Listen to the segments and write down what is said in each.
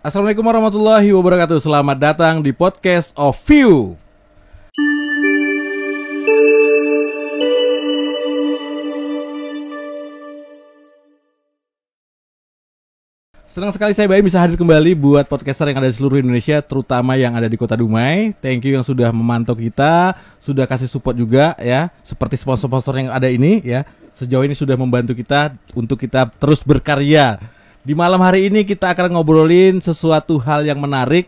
Assalamualaikum warahmatullahi wabarakatuh. Selamat datang di podcast of View. Senang sekali saya Baim bisa hadir kembali buat podcaster yang ada di seluruh Indonesia, terutama yang ada di Kota Dumai. Thank you yang sudah memantau kita, sudah kasih support juga ya, seperti sponsor-sponsor yang ada ini ya. Sejauh ini sudah membantu kita untuk kita terus berkarya. Di malam hari ini kita akan ngobrolin sesuatu hal yang menarik,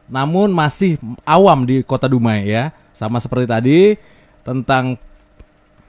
namun masih awam di Kota Dumai ya. Sama seperti tadi tentang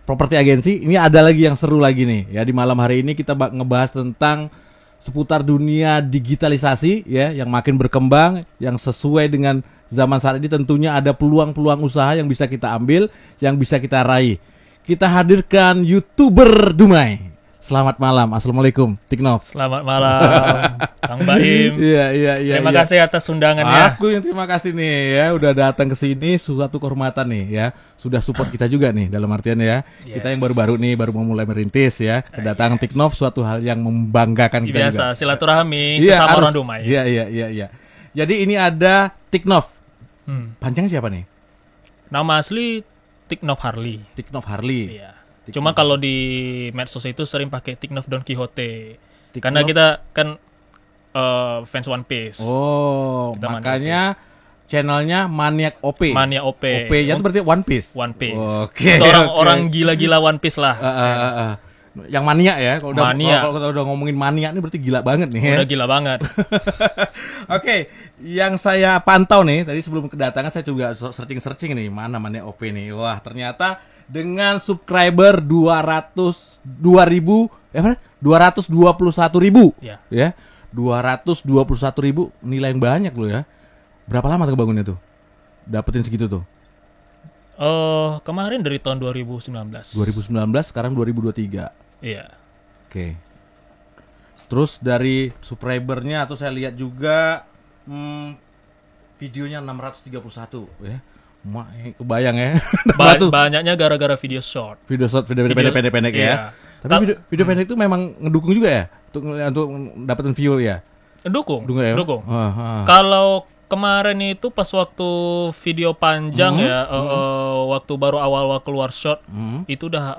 properti agensi, ini ada lagi yang seru lagi nih ya. Di malam hari ini kita ngebahas tentang seputar dunia digitalisasi ya, yang makin berkembang, yang sesuai dengan zaman saat ini. Tentunya ada peluang-peluang usaha yang bisa kita ambil, yang bisa kita raih. Kita hadirkan YouTuber Dumai. Selamat malam, assalamualaikum, Tiknov. Selamat malam, Kang Baim. Iya. Terima kasih atas undangannya. Aku yang terima kasih nih ya, udah datang ke sini, suatu kehormatan nih ya. Sudah support kita juga nih dalam artian ya. Yes. Kita yang baru-baru nih, baru mau mulai merintis ya. Kedatangan Tiknov suatu hal yang membanggakan kita juga. Biasa, silaturahmi sesama orang Dumai. Iya. Jadi ini ada Tiknov. Panjangnya siapa nih? Nama asli Tiknov Harley. Tiknov Harley. Iya. Cuma kalau di medsos itu sering pakai Tiknov Don Quixote. Karena kita kan fans One Piece. Oh, kita makanya channelnya Maniak OP. Maniak OP. OP-nya itu berarti One Piece. One Piece. Oke. Orang gila-gila One Piece lah. Yang mania ya. Kalau udah ngomongin mania ini berarti gila banget nih. Udah gila banget. Oke, yang saya pantau nih tadi sebelum kedatangan saya juga searching nih mana Maniak OP nih. Wah, ternyata dengan subscriber 221.000 ya. 221.000 nilai yang banyak loh ya. Berapa lama tuh kebangunnya tuh? Dapetin segitu tuh? Kemarin dari tahun 2019. 2019 sekarang 2023. Iya. Oke. Terus dari subscribernya atau saya lihat juga videonya 631 ya. Kebayang ya. Banyaknya gara-gara video short. Video pendek-pendek ya. Tapi video pendek itu memang ngedukung juga ya untuk dapetin view ya. Dukung. Ya? Kalau kemarin itu pas waktu video panjang waktu baru awal keluar short, itu udah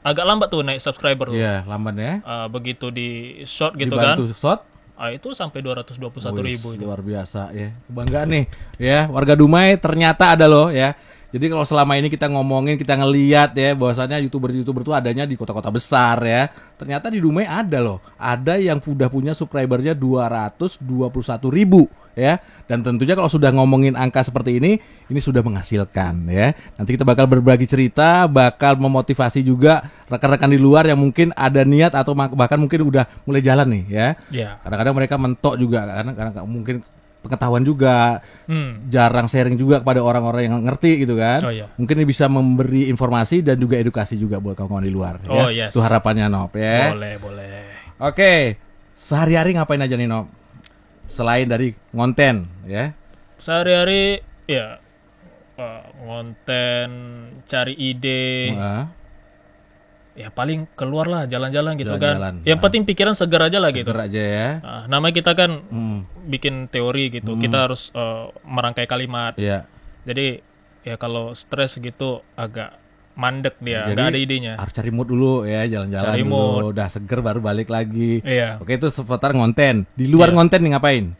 agak lambat tuh naik subscriber tuh. Iya, lambat ya. Begitu di short gitu dibantu kan. Short. Itu sampai 221.000 itu. Luar biasa ya. Kebanggaan nih ya, warga Dumai ternyata ada loh ya. Jadi kalau selama ini kita ngomongin, kita ngelihat ya bahwasanya YouTuber itu adanya di kota-kota besar ya. Ternyata di Dumai ada loh. Ada yang udah punya subscribernya 221.000 ya. Dan tentunya kalau sudah ngomongin angka seperti ini sudah menghasilkan ya. Nanti kita bakal berbagi cerita, bakal memotivasi juga rekan-rekan di luar yang mungkin ada niat atau bahkan mungkin udah mulai jalan nih ya. Yeah. Kadang-kadang mereka mentok juga karena mungkin pengetahuan juga, jarang sharing juga kepada orang-orang yang ngerti gitu kan. Mungkin ini bisa memberi informasi dan juga edukasi juga buat kawan-kawan di luar. Yes. Itu harapannya Nop ya. Boleh. Oke, sehari-hari ngapain aja nih Nop? Selain dari ngonten ya. Sehari-hari ya ngonten, cari ide. Ya paling keluar lah jalan-jalan gitu kan. Yang penting pikiran segar aja lah gitu. Segar aja ya. Namanya kita kan bikin teori gitu. Kita harus merangkai kalimat. Iya. Jadi ya kalau stres gitu agak mandek dia, nggak ada idenya. Harus cari mood dulu ya, jalan-jalan cari dulu. Mood. Udah seger baru balik lagi. Iya. Oke, itu seputar ngonten. Di luar ngonten nih ngapain?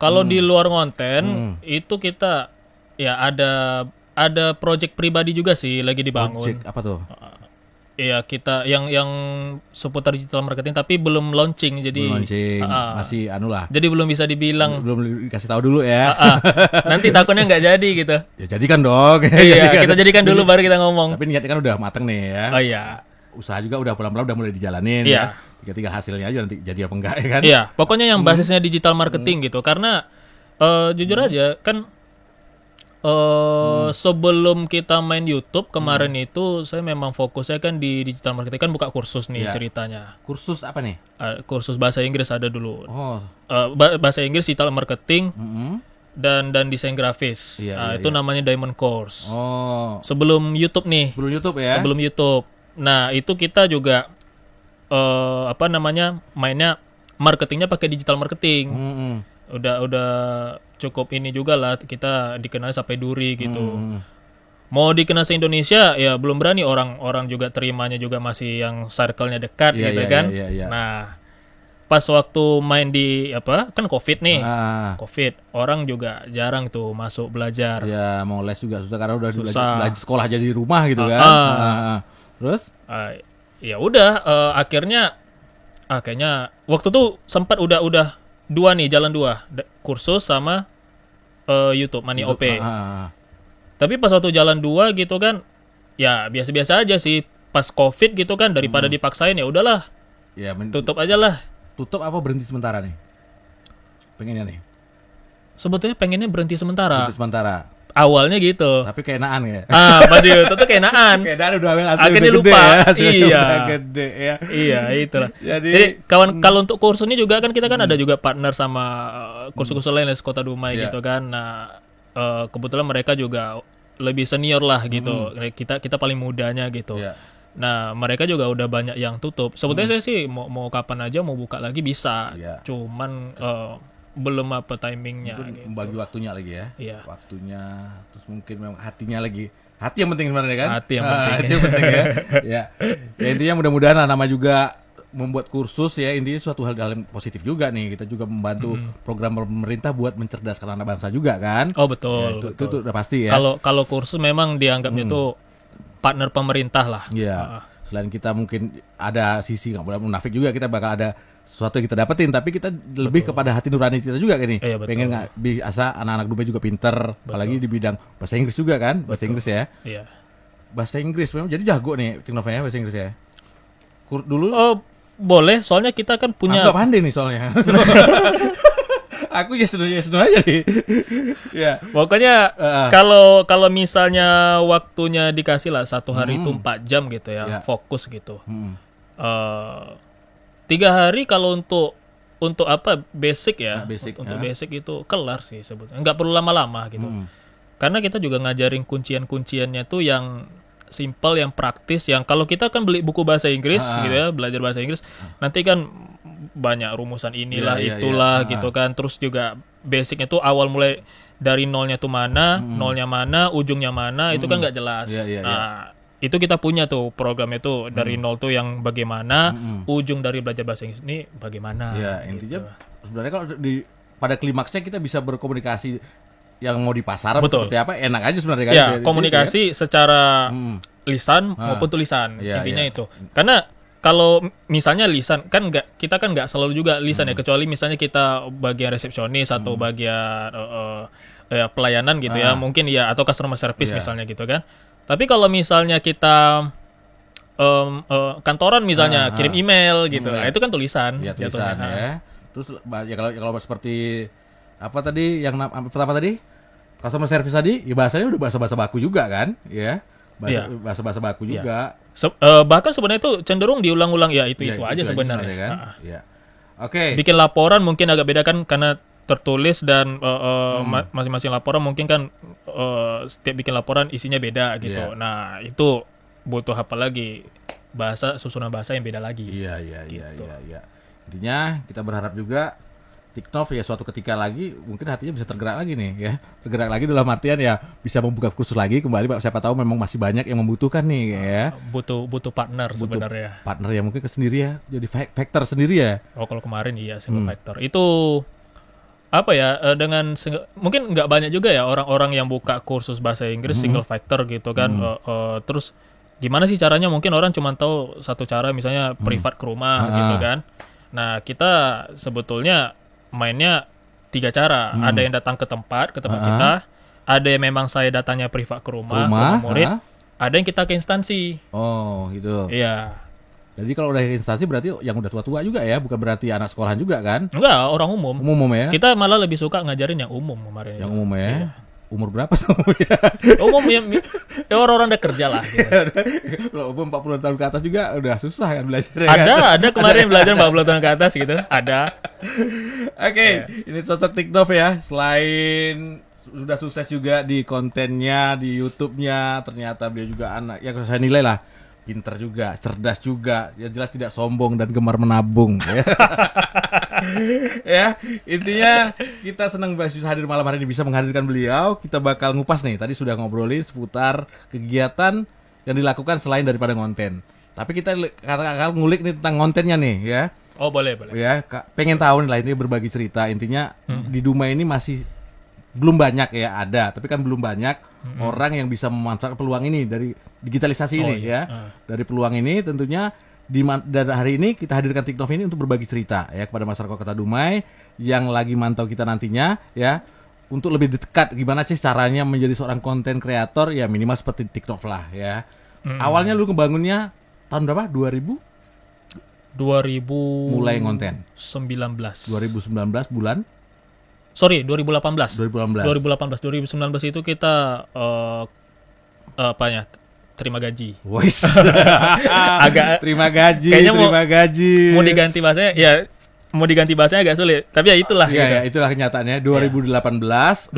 Kalau di luar ngonten itu kita ya ada project pribadi juga sih lagi dibangun. Project apa tuh? Iya, kita yang seputar digital marketing tapi belum launching, jadi belum launching, masih anu lah. Jadi belum bisa dibilang. Belum dikasih tahu dulu ya. Nanti takutnya nggak jadi gitu. Ya jadikan dong. Iya, kita jadikan dulu baru kita ngomong. Tapi niatnya kan udah mateng nih ya. Oh iya. Usaha juga udah pelan-pelan udah mulai dijalanin ya. Tinggal hasilnya aja nanti jadi apa enggak ya kan. Iya, pokoknya yang basisnya digital marketing gitu. Karena jujur aja kan sebelum kita main YouTube kemarin itu saya memang fokusnya kan di digital marketing, kan buka kursus nih ceritanya. Kursus apa nih? Kursus bahasa Inggris ada dulu. Oh. Bahasa Inggris, digital marketing, dan desain grafis. Itu namanya Diamond Course. Oh. Sebelum YouTube nih. Sebelum YouTube ya. Sebelum YouTube. Nah, itu kita juga mainnya marketingnya pakai digital marketing. Mm-mm. Udah cukup ini juga lah, kita dikenal sampai duri gitu. Mau dikenal se-Indonesia ya belum berani, orang juga terimanya juga masih yang circle-nya dekat Iya, gitu iya, kan. iya, iya. Nah, pas waktu main di kan Covid nih. Ah. Covid, orang juga jarang tuh masuk belajar. Ya mau les juga susah karena udah Susah. belajar sekolah aja di rumah gitu kan. Terus? Ya udah akhirnya kayaknya waktu tuh sempat udah dua nih, jalan dua, kursus sama YouTube Money OP. Tapi pas waktu jalan dua gitu kan, ya biasa-biasa aja sih. Pas Covid gitu kan, daripada dipaksain ya udahlah, Ya tutup aja lah. tutup apa berhenti sementara nih? Pengennya nih. Sebetulnya pengennya berhenti sementara. Berhenti sementara. Awalnya gitu. Tapi keenaan ya. Pas itu tuh keenaan. Keenaan udah hasil Akhirnya udah lupa. Gede ya, hasilnya Iya. udah gede ya. Iya, itulah. Jadi Kalau untuk kursus ini juga kan kita kan ada juga partner sama kursus-kursus lain Les Kota Dumai Iya. gitu kan. Nah, kebetulan mereka juga lebih senior lah gitu. Kita paling mudanya gitu. Iya. Nah, mereka juga udah banyak yang tutup. Sebetulnya saya sih mau kapan aja mau buka lagi bisa. Iya. Cuman belum apa timingnya mungkin gitu. membagi waktunya lagi ya. Iya. Waktunya, terus mungkin memang hatinya lagi. Hati yang penting sebenarnya kan? Hati yang penting. Hati yang penting ya. Ya. Ya intinya mudah-mudahan lah, nama juga membuat kursus ya, intinya suatu hal yang positif juga nih. Kita juga membantu program pemerintah buat mencerdaskan anak bangsa juga kan. Oh Ya, betul. itu udah pasti ya. Kalau kursus memang dianggapnya tuh partner pemerintah lah. Iya. Selain kita mungkin ada sisi nggak boleh munafik juga, kita bakal ada sesuatu yang kita dapetin, tapi kita lebih kepada hati nurani kita juga kan nih. Iya, betul. Pengen nggak biasa anak-anak Dumai juga pinter, apalagi di bidang bahasa Inggris juga kan, bahasa Inggris ya. Iya. Bahasa Inggris memang jadi jago nih Tik Nova ya bahasa Inggris ya. Dulu Oh, boleh, soalnya kita kan aku punya nggak pandai nih soalnya. Aku ya sudah aja nih. Ya. pokoknya kalau misalnya waktunya dikasih lah satu hari itu 4 jam gitu ya, Iya. fokus gitu. Hmm. 3 hari kalau untuk apa basic ya, Basic, untuk basic itu kelar sih sebetulnya, nggak perlu lama-lama gitu. Karena kita juga ngajarin kuncian-kunciannya tuh yang simple, yang praktis, yang kalau kita kan beli buku bahasa Inggris gitu ya, belajar bahasa Inggris, nanti kan banyak rumusan inilah Iya, iya, itulah iya. gitu kan. Terus juga basicnya tuh awal mulai dari nolnya tuh mana, nolnya mana, ujungnya mana, itu kan nggak jelas. Iya, iya, Nah, itu kita punya tuh programnya tuh dari nol tuh yang bagaimana, ujung dari belajar bahasa Inggris ini bagaimana. Ya, intinya gitu. sebenarnya kalau pada klimaksnya kita bisa berkomunikasi yang mau di pasaran Betul. seperti apa, enak aja sebenarnya kan. Ya, Itu komunikasi secara lisan Ah. maupun tulisan, Iya, intinya iya. itu. Karena kalau misalnya lisan kan kita kan nggak selalu juga lisan ya, kecuali misalnya kita bagian resepsionis atau bagian pelayanan gitu ya, mungkin ya, atau customer service Iya. misalnya gitu kan. Tapi kalau misalnya kita kantoran misalnya kirim email gitu, nah, itu kan tulisan. Ya, tulisan jatuhnya. ya. Terus ya kalau seperti apa tadi yang pertama tadi customer service tadi, ya bahasanya udah bahasa baku juga kan, ya. Iya. Bahasa baku Iya. juga. Bahkan sebenarnya itu cenderung diulang-ulang ya, itu Ya, aja sebenarnya. kan. Ya. Oke. Bikin laporan mungkin agak beda kan, karena tertulis dan masing-masing laporan mungkin kan setiap bikin laporan isinya beda gitu. Iya. Nah, itu butuh apa lagi, susunan bahasa yang beda lagi. Iya. Gitu. Intinya kita berharap juga Tiknov ya suatu ketika lagi mungkin hatinya bisa tergerak lagi nih ya. Tergerak lagi dalam artian ya bisa membuka kursus lagi kembali, Pak. Siapa tahu memang masih banyak yang membutuhkan nih ya. Butuh partner sebenarnya. Partner yang mungkin sendiri ya, jadi factor sendiri ya. Oh, kalau kemarin iya single factor. Itu apa ya, mungkin nggak banyak juga ya orang-orang yang buka kursus bahasa Inggris single factor gitu kan. Terus gimana sih caranya? Mungkin orang cuma tahu satu cara, misalnya privat ke rumah gitu kan. Nah, kita sebetulnya mainnya 3 cara. Ada yang datang ke tempat kita, ada yang memang saya datangnya privat ke rumah murid, ada yang kita ke instansi. Oh, gitu. Iya. Jadi kalau udah instansi berarti yang udah tua-tua juga ya, bukan berarti anak sekolahan juga kan? Enggak, orang umum. Umum ya? Kita malah lebih suka ngajarin yang umum kemarin. Yang umum ya. Iya. Umur berapa tuh? Umum ya orang-orang udah kerja lah. Gitu. Kalau umur 40 tahun ke atas juga udah susah kan belajar ya kan? Ada kemarin belajar 40 tahun ke atas gitu. Ada. Oke, ini sosok Tiknov ya. Selain sudah sukses juga di kontennya, di YouTube-nya, ternyata dia juga anak yang saya nilai lah pinter juga, cerdas juga, ya jelas tidak sombong dan gemar menabung. Ya. Ya, intinya kita senang bisa hadir malam hari ini, bisa menghadirkan beliau. Kita bakal ngupas nih, tadi sudah ngobrolin seputar kegiatan yang dilakukan selain daripada konten. Tapi kita akan ngulik nih tentang kontennya nih ya. Oh boleh. Ya, pengen tahu nih lah, intinya berbagi cerita. Intinya di Dumai ini masih belum banyak ya, ada, tapi kan belum banyak orang yang bisa memanfaatkan peluang ini dari digitalisasi ini ya. Dari peluang ini tentunya dan hari ini kita hadirkan TikTok ini untuk berbagi cerita ya kepada masyarakat Kota Dumai yang lagi mantau kita nantinya ya, untuk lebih dekat gimana sih caranya menjadi seorang konten kreator ya, minimal seperti TikTok lah ya. Awalnya lu ngebangunnya tahun berapa? 2000 mulai konten 2019 bulan 2018 2018 2019 itu kita terima gaji. Wis. Agak terima gaji. Mau diganti bahasanya ya, mau diganti bahasanya agak sulit. Tapi ya itulah. Iya, gitu. ya, itulah kenyataannya. 2018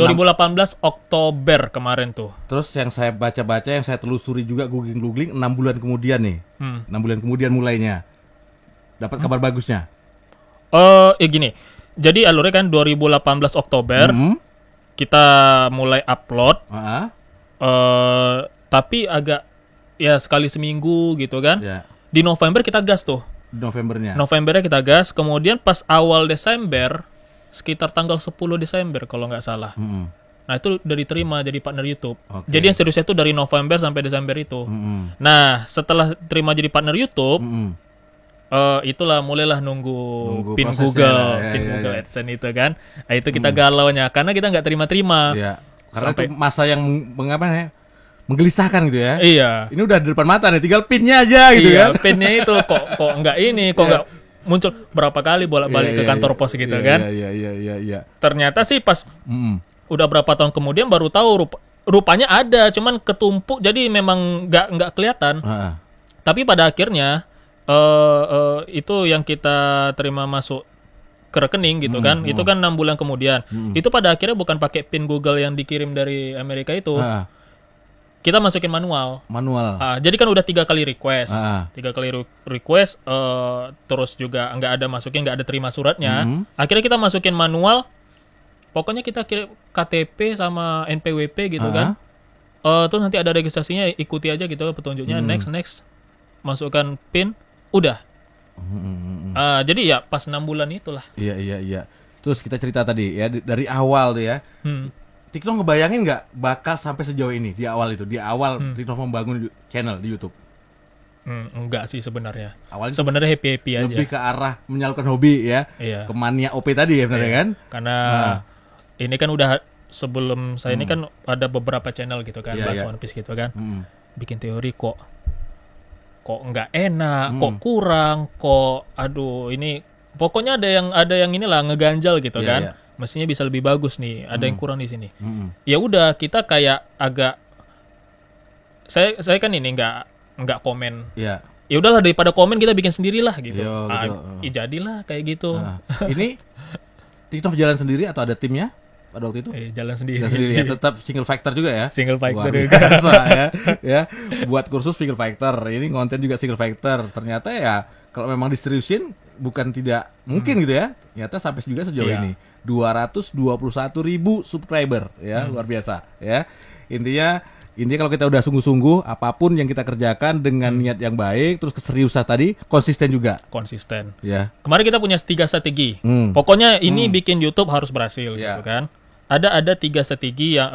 Oktober kemarin tuh. Terus yang saya baca-baca, yang saya telusuri juga googling 6 bulan kemudian nih. 6 bulan kemudian mulainya. Dapat kabar bagusnya. Gini. Jadi alurnya kan 2018 Oktober kita mulai upload. Tapi agak ya sekali seminggu gitu kan. Yeah. Di November kita gas tuh. Novembernya kita gas. Kemudian pas awal Desember, sekitar tanggal 10 Desember kalau nggak salah. Nah itu udah diterima jadi partner YouTube. Jadi yang seriusnya itu dari November sampai Desember itu. Nah setelah terima jadi partner YouTube, itulah mulailah nunggu pin Google, Google AdSense itu kan. Nah itu kita galaunya karena kita nggak terima-terima. Iya. Karena itu masa yang menggelisahkan gitu ya. Iya. Ini udah di depan mata nih, tinggal pinnya aja gitu kan. Pinnya itu kok nggak ini, kok nggak muncul, berapa kali bolak-balik ke kantor pos gitu kan. Iya. Ternyata sih pas udah berapa tahun kemudian baru tahu rupanya ada, cuman ketumpuk jadi memang nggak kelihatan. Tapi pada akhirnya itu yang kita terima masuk ke rekening gitu kan. Itu kan 6 bulan kemudian. Itu pada akhirnya bukan pakai pin Google yang dikirim dari Amerika itu. Kita masukin manual. Jadi kan udah 3 kali request. 3 kali request, terus juga nggak ada masukin, nggak ada terima suratnya. Akhirnya kita masukin manual. Pokoknya kita kirim KTP sama NPWP gitu kan. Terus nanti ada registrasinya, ikuti aja gitu petunjuknya. Next. Masukkan PIN, udah. Jadi ya pas 6 bulan itulah. Iya. Terus kita cerita tadi ya dari awal tuh ya. TikTok ngebayangin nggak bakal sampai sejauh ini di awal itu, TikTok membangun channel di YouTube? Enggak sih sebenarnya. Awalnya sebenarnya happy aja. Lebih ke arah menyalurkan hobi ya. Iya. Ke mania OP tadi ya benar kan? Karena ini kan udah sebelum saya ini kan ada beberapa channel gitu kan, bahas One Piece gitu kan. Bikin teori kok nggak enak, kok kurang, kok aduh ini pokoknya ada yang inilah ngeganjal gitu kan. Mestinya bisa lebih bagus nih, ada yang kurang di sini. Ya udah kita kayak agak saya kan ini nggak komen. Ya udahlah daripada komen kita bikin sendirilah gitu. Jadilah kayak gitu. Ini TikTok jalan sendiri atau ada timnya pada waktu itu? Jalan sendiri ya, tetap single factor juga ya. Single factor juga. Biasa ya. Buat kursus single factor, ini konten juga single factor. Ternyata ya kalau memang diseriusin bukan tidak mungkin gitu ya. Ternyata sampai juga sejauh ini 221.000 subscriber ya, luar biasa ya. Intinya kalau kita udah sungguh-sungguh, apapun yang kita kerjakan dengan niat yang baik, terus keseriusan tadi, konsisten juga. Konsisten. Ya. Kemarin kita punya 3 strategi. Pokoknya ini bikin YouTube harus berhasil gitu kan. Ada 3 strategi yang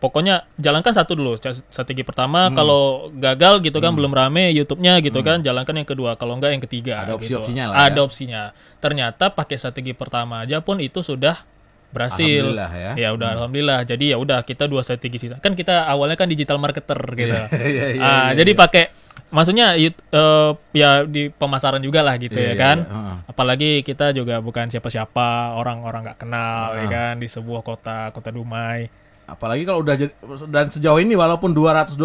pokoknya jalankan satu dulu. Strategi pertama kalau gagal gitu kan, belum rame YouTube-nya gitu kan, jalankan yang kedua. Kalau enggak yang ketiga. Ada opsi-opsinya gitu. lah. Ada opsinya. Ternyata pakai strategi pertama aja pun itu sudah berhasil. Alhamdulillah ya. Ya udah alhamdulillah. Jadi ya udah kita 2 strategi sisa. Kan kita awalnya kan digital marketer gitu. Jadi pakai maksudnya ya di pemasaran juga lah gitu ya kan. Apalagi kita juga bukan siapa-siapa, orang-orang nggak kenal ya kan di sebuah kota Dumai. Apalagi kalau udah dan sejauh ini walaupun 221.000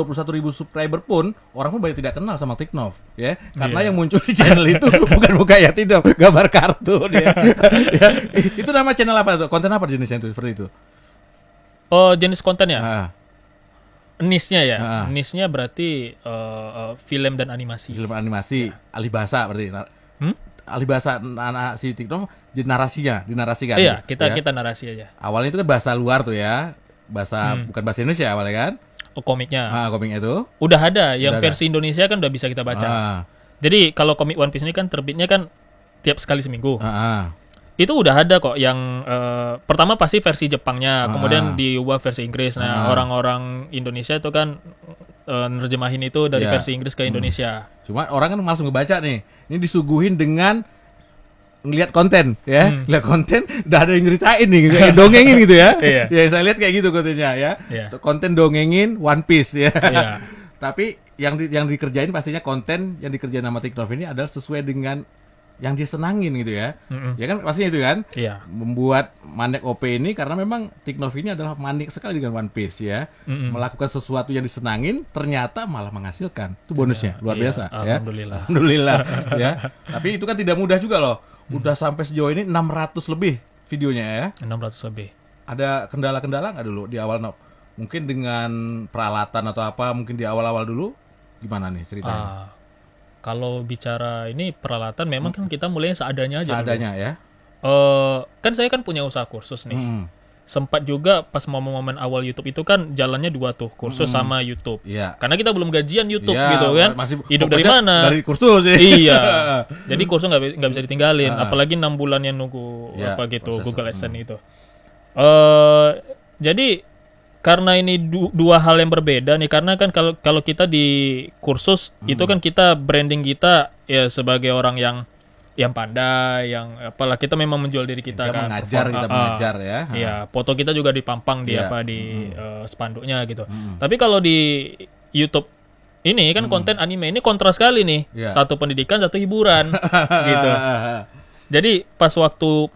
subscriber pun orang pun banyak tidak kenal sama TikTok ya, karena yang muncul di channel itu bukan muka ya, tidak gambar kartun ya. Itu nama channel apa tuh? Konten apa jenisnya itu seperti itu? Jenis kontennya? Niche-nya ya. Ah. Niche-nya berarti film dan animasi. Film animasi, alih bahasa berarti. Alih bahasa si TikTok di dinarasikan. Iya, gitu, ya. kita narasi aja. Awalnya itu kan bahasa luar tuh ya. Bukan bahasa Indonesia awalnya kan. Komiknya. Komiknya itu. Udah ada, yang Udah ada. versi Indonesia kan udah bisa kita baca. Jadi kalau komik One Piece ini kan terbitnya kan tiap sekali seminggu. Itu udah ada kok yang pertama pasti versi Jepangnya, kemudian diubah versi Inggris. Nah, orang-orang Indonesia itu kan nerjemahin itu dari Iya. versi Inggris ke Indonesia. Cuma orang kan langsung ngebaca nih. Ini disuguhin dengan ngelihat konten ya. Lihat konten udah ada yang nyeritain nih, kayak dongengin gitu ya. Iya. Ya saya lihat kayak gitu kontennya ya. Iya. Konten dongengin One Piece ya. Iya. Tapi yang dikerjain pastinya konten yang dikerjain sama TikTok ini adalah sesuai dengan yang dia senangin gitu ya. Ya kan pastinya itu kan. Iya. Membuat Manek OP ini karena memang TikTok ini adalah manik sekali dengan One Piece ya. Melakukan sesuatu yang disenangin ternyata malah menghasilkan. Itu bonusnya luar biasa ya. Alhamdulillah. Alhamdulillah ya. Tapi itu kan tidak mudah juga loh. Udah sampai sejauh ini 600 lebih videonya ya. 600 lebih. Ada kendala-kendala nggak dulu di awal? Mungkin dengan peralatan atau apa, mungkin di awal-awal dulu gimana nih ceritanya? Kalau bicara ini peralatan memang kan kita mulai seadanya aja. Seadanya ya. Kan saya kan punya usaha kursus nih. Sempat juga pas momen-momen awal YouTube itu kan jalannya dua tuh, kursus sama YouTube. Iya. Karena kita belum gajian YouTube Iya, gitu kan. masih Hidup dari fokusnya mana? Dari kursus sih. Iya. Jadi kursus nggak bisa ditinggalin. Apalagi 6 bulan yang nunggu Iya, apa gitu proses. Google AdSense itu. Jadi karena ini dua hal yang berbeda nih, karena kan kalau kita di kursus itu kan kita branding kita ya sebagai orang yang pandai, yang apalah, kita memang menjual diri kita kan. Kita mengajar ya. Iya, foto kita juga dipampang di Iya. di spanduknya gitu. Tapi kalau di YouTube ini kan konten anime ini kontras sekali nih. Iya. Satu pendidikan, satu hiburan gitu. Jadi pas waktu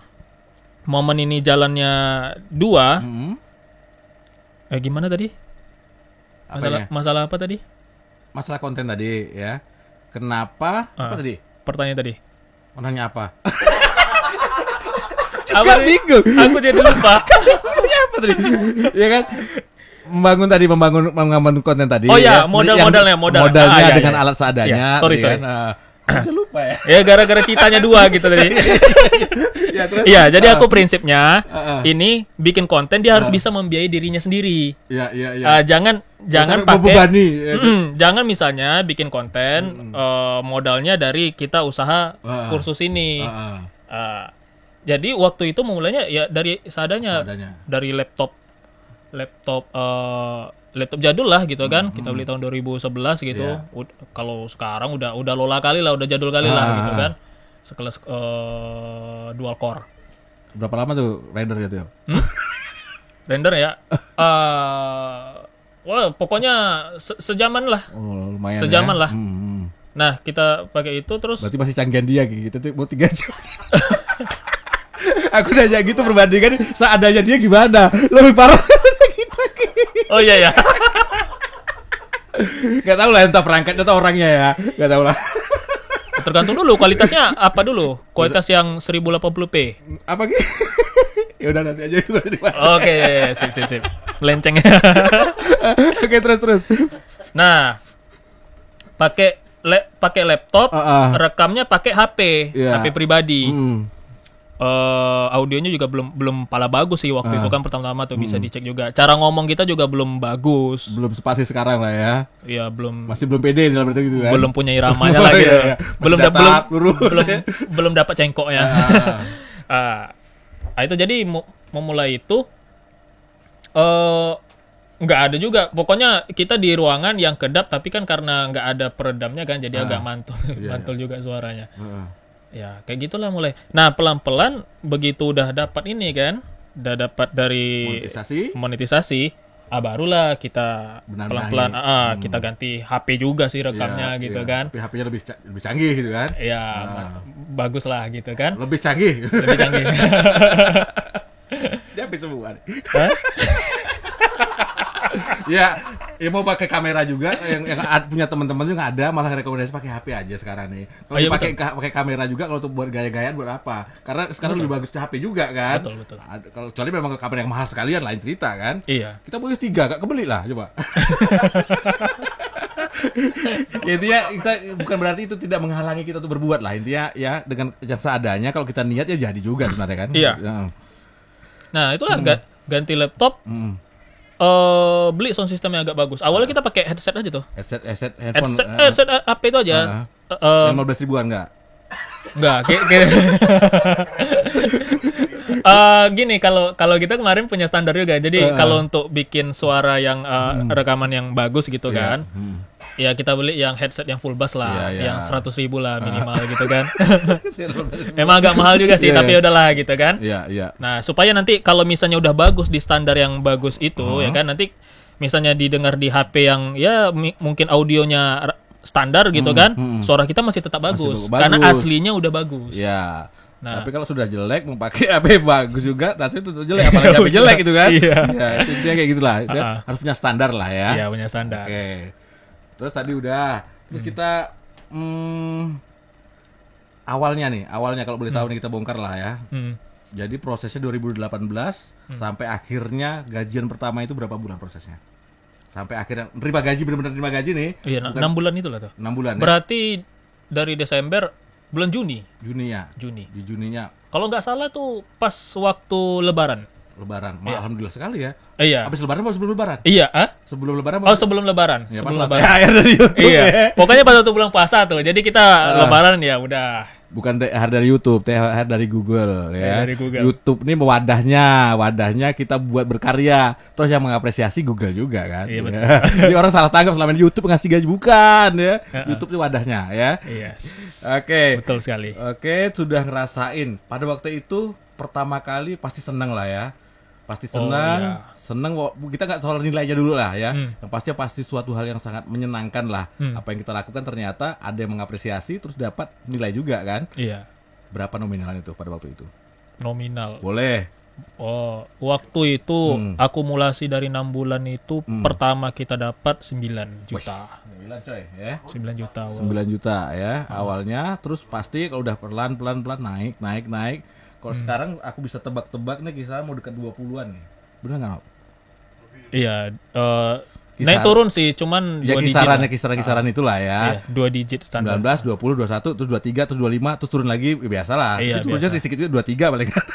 momen ini jalannya dua, gimana tadi? Apanya? Masalah apa tadi? Masalah konten tadi ya. Kenapa? Apa tadi? Pertanyaan tadi. Mau nanya apa? Apa tadi? bingung. Aku jadi lupa. Apa tadi? Ya kan? Membangun konten tadi. Oh ya, ya. modalnya. Modalnya Iya, dengan iya. alat seadanya. Iya, sorry. Saya lupa ya. Ya gara-gara citanya dua gitu tadi. Ya, terus? Iya, jadi aku prinsipnya ini bikin konten dia harus bisa membiayai dirinya sendiri. Iya. Jangan Jangan pakai membebani. jangan misalnya bikin konten modalnya dari kita usaha kursus ini. Jadi waktu itu mulainya ya dari seadanya. Dari laptop jadul lah gitu kan. Kita beli tahun 2011 gitu. Iya. Kalau sekarang udah lola kali lah, udah jadul kali lah gitu kan. Sekelas dual core. Berapa lama tuh rendernya tuh? Render ya. Wah, pokoknya sejaman lah. Oh, lumayan. Sejaman ya. lah. Nah, kita pakai itu terus. Berarti masih canggihan dia gitu tuh mau 3 jam. Aku nanya gitu perbandingan seadanya dia gimana? Lebih parah kita. Oh iya ya. Gak tahu lah entah perangkatnya atau orangnya ya. Gak tahu lah. Tergantung dulu kualitasnya apa dulu. Kualitas yang 1080p. Apa gitu? Ya udah nanti aja itu dibahas. Oke, sip. Melenceng. Oke, terus. Nah, pakai laptop, rekamnya pakai HP, Iya. HP pribadi. Audionya juga belum pala bagus sih waktu itu kan pertama-tama tuh bisa dicek juga. Cara ngomong kita juga belum bagus. Belum sepasi sekarang lah ya. Iya, belum Masih belum pede dalam berarti gitu kan. belum punya iramanya lah gitu. Iya. Belum dapat cengkoknya. Itu jadi memulai itu nggak ada juga. Pokoknya kita di ruangan yang kedap, tapi kan karena nggak ada peredamnya kan, jadi agak mantul, mantul juga suaranya. Ya kayak gitulah mulai. Nah pelan-pelan begitu udah dapat ini kan, udah dapat dari monetisasi, barulah kita pelan-pelan kita ganti HP juga sih rekamnya gitu kan. HP-nya lebih canggih gitu kan. Iya, bagus lah gitu kan. Lebih canggih. Dia HP semua. Hah? Ya, Ya mau pakai kamera juga yang punya teman-teman juga ada malah rekomendasi pakai HP aja sekarang nih. Kalau Iya, pakai kamera juga kalau untuk buat gaya-gayaan buat apa? Karena sekarang lebih bagus HP juga kan. Betul. Kalau kecuali memang kamera yang mahal sekalian lain cerita kan. Iya. Kita punya 3 gak kebeli lah coba. Ya intinya kita bukan berarti itu tidak menghalangi kita untuk berbuat lah, intinya ya dengan yang seadanya kalau kita niat ya jadi juga sebenarnya kan. Iya. Nah itulah ganti laptop. Beli sound system yang agak bagus. Awalnya kita pakai headset aja tuh. Headset handphone. Headset HP itu aja. 15 ribuan enggak? Enggak, gini kalau kita kemarin punya standar juga. Jadi kalau untuk bikin suara yang rekaman yang bagus gitu kan. Ya kita beli yang headset yang full bass lah, yang 100 ribu lah minimal gitu kan. Emang agak mahal juga sih, tapi udahlah gitu kan. Nah supaya nanti kalau misalnya udah bagus di standar yang bagus itu ya kan, nanti misalnya didengar di HP yang ya mungkin audionya standar gitu kan, suara kita masih tetap bagus, karena aslinya udah bagus. Ya. Nah, tapi kalau sudah jelek mau pakai HP bagus juga, tapi itu jelek apalagi HP jelek gitu kan. Iya. Ya, itu dia kayak gitulah. Itu harus punya standar lah ya. Iya, punya standar. Oke. Terus tadi udah. Terus kita awalnya kalau boleh tahu nih kita bongkar lah ya. Jadi prosesnya 2018 sampai akhirnya gajian pertama itu berapa bulan prosesnya? Sampai akhirnya terima gaji, benar-benar terima gaji nih. Iya, 6 bulan itulah tuh. 6 bulan. Berarti dari Desember bulan Juni. Juni. Di Juninya. Kalau nggak salah tuh pas waktu Lebaran. Iya. Alhamdulillah sekali ya. Iya. Habis Lebaran atau sebelum Lebaran? Iya, Sebelum Lebaran. sebelum Lebaran. Ya, sebelum Lebaran. Ya, dari YouTube. Iya. Ya. Pokoknya pada waktu bulan puasa tuh. Jadi kita Lebaran ya udah. Bukan THR dari YouTube, THR dari Google ya. Dari Google. YouTube ini wadahnya kita buat berkarya. Terus yang mengapresiasi Google juga kan. Iya, betul. Jadi orang salah tangkap selama ini YouTube ngasih gaji, bukan ya. YouTube itu wadahnya ya. Iya. Oke. Betul sekali. Oke, sudah ngerasain. Pada waktu itu pertama kali pasti senang lah ya. Pasti senang, senang. Kita nggak soal nilainya dulu lah ya. Yang pasti suatu hal yang sangat menyenangkan lah. Apa yang kita lakukan ternyata ada yang mengapresiasi, terus dapat nilai juga kan. Iya. Berapa nominalnya itu pada waktu itu? Nominal. Boleh. Oh, waktu itu akumulasi dari 6 bulan itu pertama kita dapat 9 juta. 9 coy ya. 9 juta. 9 juta ya awalnya, terus pasti kalau udah pelan naik. Kalau sekarang aku bisa tebak-tebak nih kisah mau dekat 20-an nih. Benar enggak? Iya, naik turun sih, cuman ya 2 digit. Kisaran itulah ya. Iya, 2 digit standar. 19, 20, 21, terus 23, terus 25, terus turun lagi biasalah. Iya, itu turunnya sedikit juga 23 paling kan.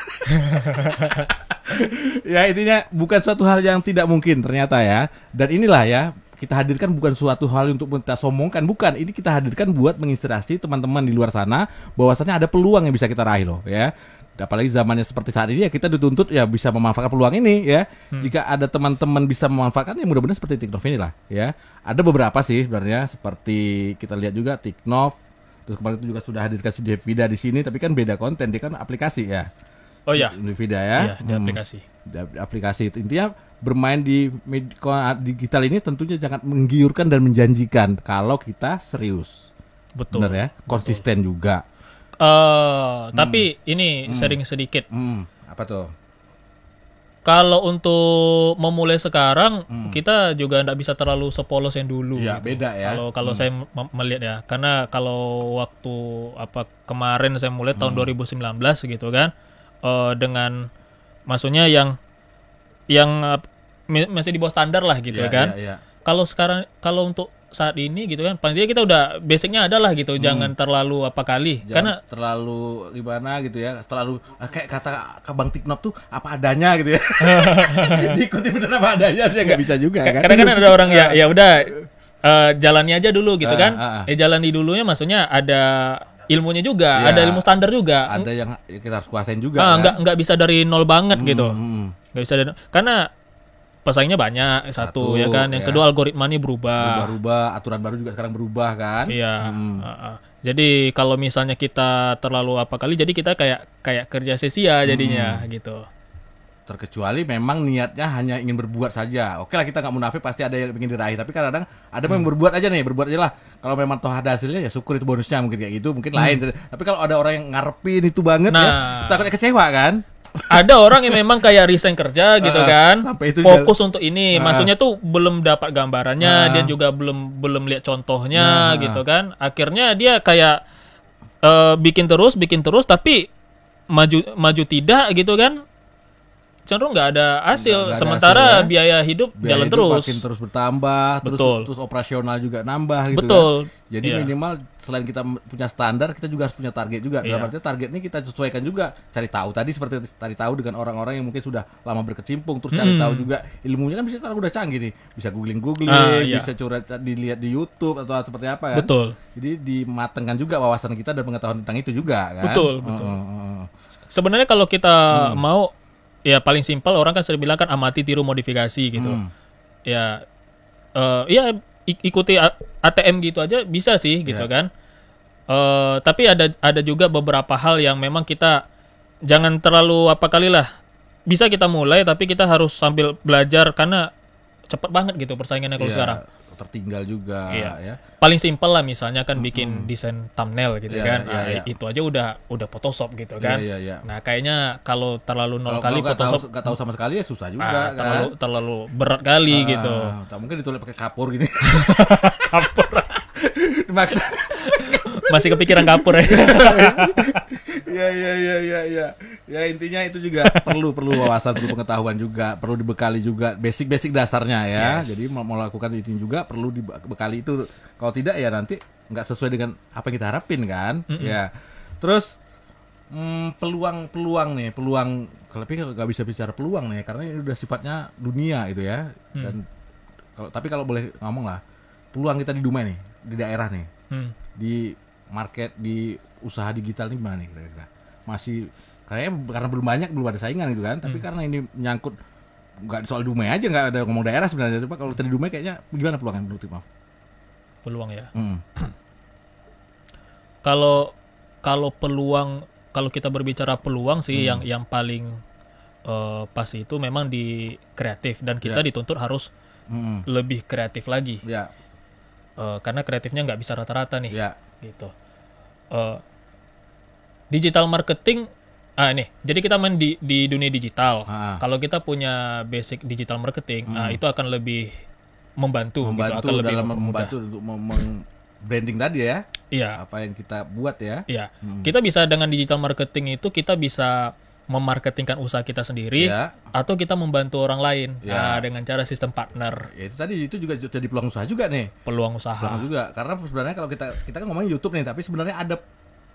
Ya intinya bukan suatu hal yang tidak mungkin ternyata ya. Dan inilah ya, kita hadirkan bukan suatu hal untuk kita sombongkan, bukan. Ini kita hadirkan buat menginspirasi teman-teman di luar sana bahwasannya ada peluang yang bisa kita raih loh ya. Apalagi zamannya seperti saat ini ya, kita dituntut ya bisa memanfaatkan peluang ini ya. Jika ada teman-teman bisa memanfaatkan ya mudah-mudahan seperti Tiknov inilah ya. Ada beberapa sih sebenarnya seperti kita lihat juga Tiknov, terus kemarin itu juga sudah hadirkan si Devida di sini, tapi kan beda konten, dia kan aplikasi ya. Oh ya. Devida ya. Iya, di aplikasi. Aplikasi itu intinya bermain di digital ini tentunya sangat menggiurkan dan menjanjikan kalau kita serius. Betul. Benar ya, konsisten juga. Tapi ini sharing sedikit. Apa tuh? Kalau untuk memulai sekarang, kita juga tidak bisa terlalu sepolos yang dulu. Ya, gitu. beda ya. Kalau saya melihat ya, karena kalau waktu kemarin saya mulai tahun 2019 gitu kan, dengan maksudnya yang masih di bawah standar lah gitu kan. Ya. Kalau untuk saat ini gitu kan, pastinya kita udah basicnya adalah gitu, jangan terlalu karena terlalu gimana gitu ya, terlalu kayak kata Bang Tiknov tuh apa adanya gitu ya. Diikuti bener apa adanya ya nggak bisa juga kan. Karena kan ada orang ya udah jalani aja dulu gitu kan. Jalani dulunya maksudnya ada ilmunya juga, ada ilmu standar juga. Ada yang kita harus kuasain juga. Nggak bisa dari nol banget gitu. Nggak bisa karena pesaingnya banyak satu ya kan, yang kedua algoritmanya berubah, aturan baru juga sekarang berubah kan. Iya. Jadi kalau misalnya kita terlalu jadi kita kayak kerja sia-sia jadinya gitu. Terkecuali memang niatnya hanya ingin berbuat saja. Oke lah, kita nggak munafik, pasti ada yang ingin diraih, tapi kadang-kadang ada yang berbuat aja lah. Kalau memang toh ada hasilnya ya syukur, itu bonusnya mungkin kayak gitu, mungkin lain. Tapi kalau ada orang yang ngarepin itu banget ya, takutnya kecewa kan. ada orang yang memang kayak resign kerja gitu kan, sampai itu fokus untuk ini, maksudnya tuh belum dapat gambarannya, dia juga belum lihat contohnya gitu kan, akhirnya dia kayak bikin terus, tapi maju tidak gitu kan, cenderung nggak ada hasil, Nggak ada sementara hasil, ya. biaya hidup jalan hidup terus. makin terus bertambah, Betul. terus operasional juga nambah gitu Betul. kan. Jadi Iya. minimal selain kita punya standar, kita juga harus punya target juga. Iya. Dalam artinya targetnya kita sesuaikan juga. Cari tahu tadi seperti cari tahu dengan orang-orang yang mungkin sudah lama berkecimpung, terus cari tahu juga ilmunya kan bisa, sekarang udah canggih nih. Bisa googling, Iya. bisa curhat dilihat di YouTube atau seperti apa kan. Betul. Jadi dimatengkan juga wawasan kita dan pengetahuan tentang itu juga kan. Betul. Sebenarnya kalau kita mau, ya paling simpel, orang kan sering bilang kan amati tiru modifikasi gitu. Ya ikuti ATM gitu aja bisa sih gitu kan. Tapi ada juga beberapa hal yang memang kita jangan terlalu kali lah. Bisa kita mulai tapi kita harus sambil belajar karena cepet banget gitu persaingannya kalau sekarang. Tertinggal juga ya. Paling simpel lah misalnya kan bikin desain thumbnail gitu kan. Itu aja udah Photoshop gitu kan. Nah, kayaknya kalau terlalu nol kali Photoshop nggak tahu sama sekali ya susah juga kan. Terlalu berat kali gitu. Tak mungkin ditulis pakai kapur gini. Kapur. Maksa. Masih kepikiran kapur ya. Ya. Ya intinya itu juga perlu wawasan, perlu pengetahuan juga, perlu dibekali juga basic dasarnya ya. Yes. Jadi mau melakukan itu juga perlu dibekali itu. Kalau tidak ya nanti nggak sesuai dengan apa yang kita harapin kan. Ya. Terus peluang tapi nggak bisa bicara peluang nih karena ini udah sifatnya dunia itu ya. Dan kalau boleh ngomong lah, peluang kita di Dumai nih, di daerah nih, di market, di usaha digital nih gimana nih kira-kira? Masih kayaknya karena belum ada saingan gitu kan, tapi karena ini menyangkut nggak soal Dumai aja, nggak ada ngomong daerah sebenarnya. Tapi kalau tadi Dumai kayaknya gimana peluangnya menurut Maaf? Peluang ya. Kalau peluang, kalau kita berbicara peluang sih yang paling pas itu memang di kreatif dan kita dituntut harus lebih kreatif lagi. Ya. Karena kreatifnya nggak bisa rata-rata nih. Ya. Gitu. Digital marketing, nih, jadi kita main di dunia digital. Kalau kita punya basic digital marketing, itu akan lebih membantu gitu, akan lebih dalam mempermudah. membantu untuk branding tadi ya. Iya. Apa yang kita buat ya. Iya. Kita bisa dengan digital marketing itu kita bisa memarketingkan usaha kita sendiri atau kita membantu orang lain dengan cara sistem partner. Ya, itu juga jadi peluang usaha juga nih. Peluang usaha. Peluang juga karena sebenarnya kalau kita kan ngomongin YouTube nih, tapi sebenarnya ada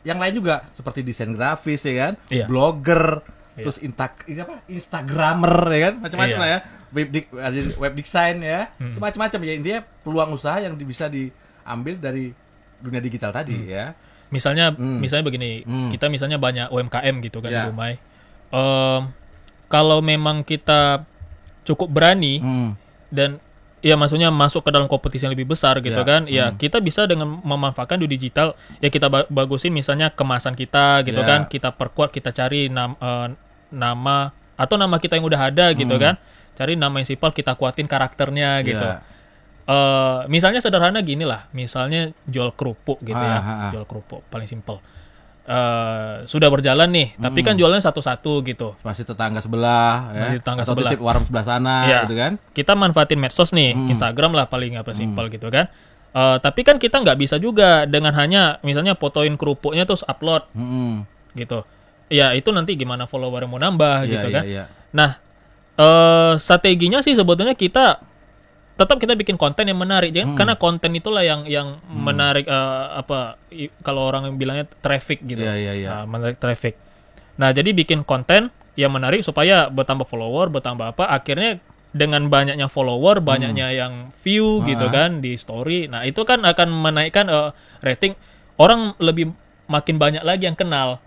yang lain juga seperti desain grafis ya kan, blogger, terus Instagramer ya kan, macam-macam lah ya, web design ya, itu macam-macam ya, intinya peluang usaha yang bisa diambil dari dunia digital tadi ya. Misalnya begini, kita misalnya banyak UMKM gitu kan di Dumai. Kalau memang kita cukup berani dan ya maksudnya masuk ke dalam kompetisi yang lebih besar gitu kan, ya kita bisa dengan memanfaatkan di digital, ya kita bagusin misalnya kemasan kita gitu kan, kita perkuat, kita cari nama atau nama kita yang udah ada gitu kan, cari nama yang simpel, kita kuatin karakternya gitu. Misalnya sederhana gini lah, misalnya jual kerupuk gitu jual kerupuk paling simpel. Sudah berjalan nih, tapi kan jualnya satu-satu gitu. Masih tetangga sebelah, tetangga atau sebelah. titip warung sebelah sana, gitu kan? Kita manfaatin medsos nih, Instagram lah paling simpel gitu kan. Tapi kan kita nggak bisa juga dengan hanya misalnya fotoin kerupuknya terus upload, gitu. Ya itu nanti gimana follower mau nambah gitu kan. Nah, strateginya sih sebetulnya kita tetap kita bikin konten yang menarik, karena konten itulah yang menarik, kalau orang bilangnya traffic gitu, menarik traffic. Nah jadi bikin konten yang menarik supaya bertambah follower, bertambah akhirnya dengan banyaknya follower, banyaknya yang view gitu kan di story, nah itu kan akan menaikkan rating, orang lebih makin banyak lagi yang kenal.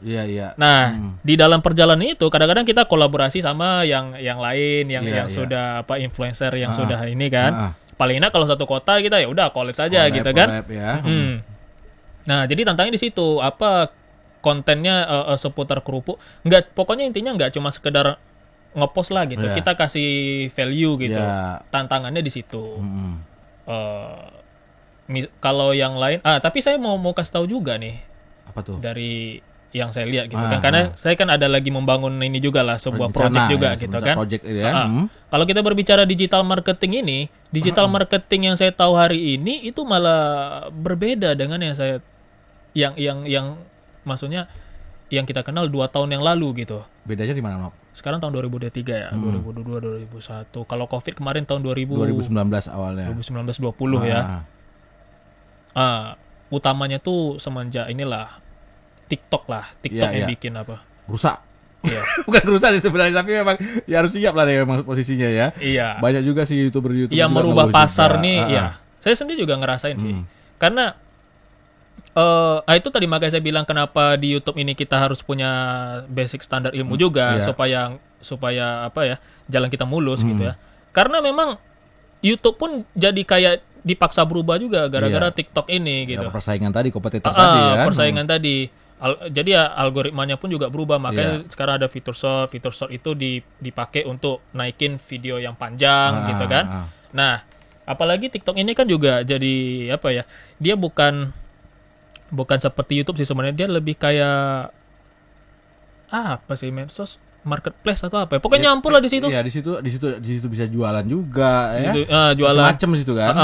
Nah di dalam perjalanan itu kadang-kadang kita kolaborasi sama yang lain, yang sudah influencer yang sudah ini kan. Paling enak kalau satu kota kita ya udah collab saja gitu kan. Nah jadi tantangannya di situ, kontennya seputar kerupuk. Pokoknya intinya nggak cuma sekedar ngepost lah gitu. Kita kasih value gitu. Tantangannya di situ. Kalau yang lain, tapi saya mau kasih tahu juga nih. Apa tuh? Dari yang saya lihat gitu kan. Karena saya kan ada lagi membangun ini juga lah, sebuah project juga gitu kan. Project, ya. Kalau kita berbicara digital marketing ini, digital marketing yang saya tahu hari ini itu malah berbeda dengan yang saya yang maksudnya yang kita kenal 2 tahun yang lalu gitu. Bedanya di mana, Nok? Sekarang tahun 2023 ya, 2022, 2021. Kalau Covid kemarin tahun 2019 awalnya. 2019-20 ya. Utamanya tuh semenjak inilah TikTok yang bikin apa? Rusak. Iya. Bukan rusak sih sebenarnya, tapi memang ya harus siap lah memang posisinya ya. Iya. Banyak juga sih YouTuber yang merubah pasar nih, ya. Saya sendiri juga ngerasain sih. Karena itu tadi makanya saya bilang kenapa di YouTube ini kita harus punya basic standar ilmu juga supaya apa ya, jalan kita mulus gitu ya. Karena memang YouTube pun jadi kayak dipaksa berubah juga gara-gara TikTok ini gitu. Ya, persaingan tadi, kompetitor tadi ya. Persaingan tadi. Jadi ya algoritmanya pun juga berubah, makanya sekarang ada fitur short itu dipakai untuk naikin video yang panjang gitu kan. Nah, apalagi TikTok ini kan juga jadi apa ya? Dia bukan seperti YouTube sih sebenarnya, dia lebih kayak apa sih, medsos marketplace atau apa ya? Pokoknya nyampur lah di situ. Iya, di situ bisa jualan juga ya. Jualan macam situ kan.